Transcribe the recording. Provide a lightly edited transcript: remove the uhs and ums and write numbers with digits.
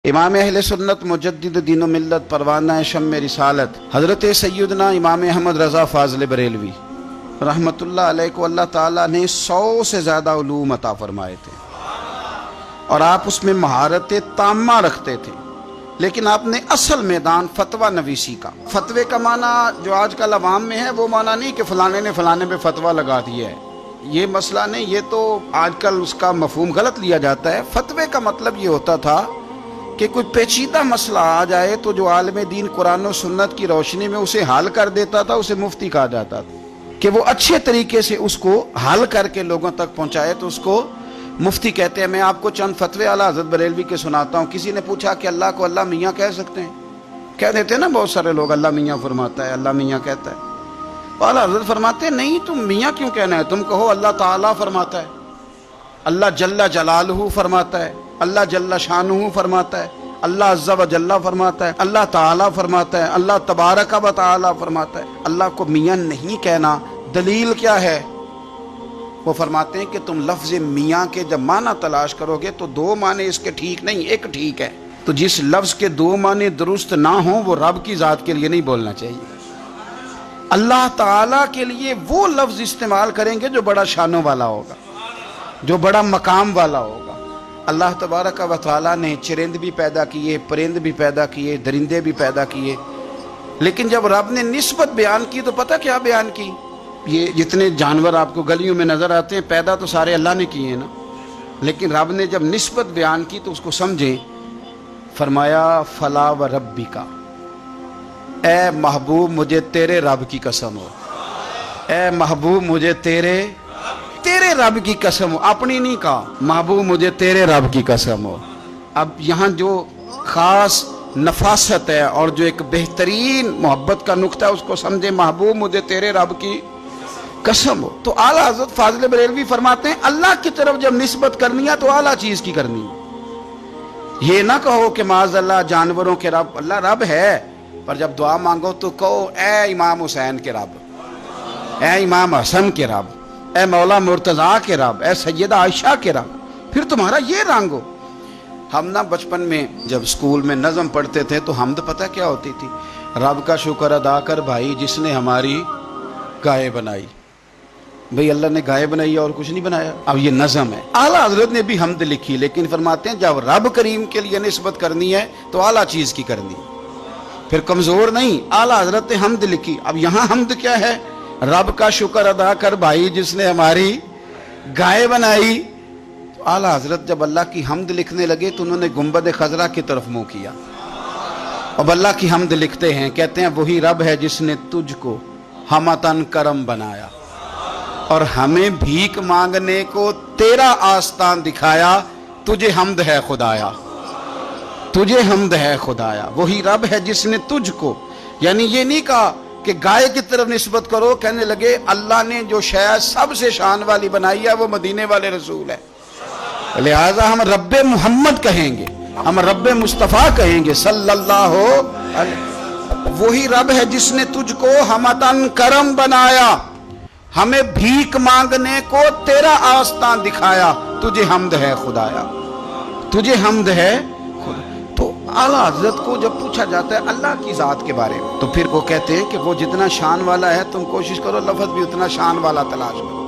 इमाम अहले सुन्नत मुजद्दिद दीन मिल्लत परवाना शम्म रिसालत हज़रत सैयदना इमाम अहमद रज़ा फ़ाज़िल बरेलवी रहमतुल्लाह अलैह को अल्लाह ताला ने 100 से ज़्यादा उलूम अता फरमाए थे और आप उसमें महारत ताम्मा रखते थे, लेकिन आपने असल मैदान फतवा नवीसी का, फतवे का माना जो आजकल अवाम में है वो माना नहीं कि फलाने ने फलाने पे फतवा लगा दिया है, ये मसला नहीं, ये तो आजकल उसका मफहूम गलत लिया जाता है। फतवे का मतलब ये होता था कि कोई पेचीदा मसला आ जाए तो जो आलिम दीन कुरान और सुन्नत की रोशनी में उसे हल कर देता था उसे मुफ्ती कहा जाता था, कि वो अच्छे तरीके से उसको हल करके लोगों तक पहुंचाए तो उसको मुफ्ती कहते हैं। मैं आपको चंद फतवे आला हज़रत बरेलवी के सुनाता हूँ। किसी ने पूछा कि अल्लाह को अल्लाह मियाँ कह सकते हैं? कह देते हैं ना बहुत सारे लोग, अल्लाह मियाँ फरमाता है, अल्लाह मियाँ कहता है। तो आला हज़रत फरमाते हैं नहीं, तुम मियाँ क्यों कहना है, तुम कहो अल्लाह ताला फरमाता है, अल्लाह जल्ला जलालहू फरमाता है, अल्लाह जल्ला शानुहु फरमाता है, अल्लाह अज़्ज़ा व जल्ला फरमाता है, अल्लाह ताला फरमाता है, अल्लाह तबारक व ताला फरमाता है। अल्लाह को मियाँ नहीं कहना, दलील क्या है? वो फरमाते हैं कि तुम लफ्ज़ मियाँ के जब माना तलाश करोगे तो दो माने इसके ठीक नहीं, एक ठीक है। तो जिस लफ्ज़ के दो माने दुरुस्त ना हो वो रब की ज़ात के लिए नहीं बोलना चाहिए। अल्लाह ताला के लिए वो लफ्ज़ इस्तेमाल करेंगे जो बड़ा शानों वाला होगा, जो बड़ा मकाम वाला होगा। अल्लाह तबारक व तआला ने चरिंद भी पैदा किए, परिंद भी पैदा किए, दरिंदे भी पैदा किए, लेकिन जब रब ने निस्बत बयान की तो पता क्या बयान की? ये जितने जानवर आपको गलियों में नज़र आते हैं पैदा तो सारे अल्लाह ने किए हैं ना, लेकिन रब ने जब निस्बत बयान की तो उसको समझें। फरमाया फला व रब्बी का, ए महबूब मुझे तेरे रब की कसम हो, ए महबूब मुझे तेरे रब की कसम हो, अपनी नहीं कहा, महबूब मुझे तेरे रब की कसम हो। अब यहाँ जो ख़ास नफासत है और जो एक बेहतरीन मोहब्बत का नुक्ता है उसको समझे, महबूब मुझे तेरे रब की कसम हो। तो आला हज़रत फ़ाज़िल बरेलवी फरमाते हैं अल्लाह की तरफ जब निस्बत करनी है तो आला चीज़ की करनी है। ये ना कहो कि माज़अल्लाह जानवरों के रब, अल्लाह रब है, पर जब दुआ मांगो तो कहो ए इमाम हुसैन के रब, ए इमाम हसन के रब, ए मौला मुर्तज़ा के रब, ए सैयदा आयशा के रब, फिर तुम्हारा ये रंग हो। हम ना बचपन में जब स्कूल में नज़म पढ़ते थे तो हमद पता क्या होती थी? रब का शुक्र अदा कर भाई जिसने हमारी गाय बनाई। भाई अल्लाह ने गाय बनाई और कुछ नहीं बनाया। अब ये नज़म है। आला हज़रत ने भी हमद लिखी, लेकिन फरमाते हैं जब रब करीम के लिए निस्बत करनी है तो आला चीज़ की करनी है, फिर कमज़ोर नहीं। आला हज़रत ने हमद लिखी। अब यहाँ हमद क्या है? रब का शुक्र अदा कर भाई जिसने हमारी गाय बनाई। तो आला हज़रत जब अल्लाह की हमद लिखने लगे तो उन्होंने गुंबद खजरा की तरफ मुँह किया। अब अल्लाह की हमद लिखते हैं, कहते हैं वही रब है जिसने तुझको हमतन करम बनाया और हमें भीख मांगने को तेरा आस्तान दिखाया, तुझे हमद है खुदाया, तुझे हमद है खुदाया। वही रब है जिसने तुझको, यानी ये नहीं कहा कि गाय की तरफ निस्बत करो, कहने लगे अल्लाह ने जो शायद सबसे शान वाली बनाई है वो मदीने वाले रसूल है, लिहाजा हम रब्बे मोहम्मद कहेंगे, हम रब्बे मुस्तफ़ा कहेंगे सल्लल्लाहु अलैहि। वही रब है जिसने तुझको हमतन करम बनाया, हमें भीख मांगने को तेरा आस्तान दिखाया, तुझे हमद है खुदाया, तुझे हमद है खुदा। तो आला हज़रत को जब पूछा जाता है अल्लाह की ज़ात के बारे में तो फिर वो कहते हैं कि वो जितना शान वाला है तुम कोशिश करो लफ्ज़ भी उतना शान वाला तलाश करो।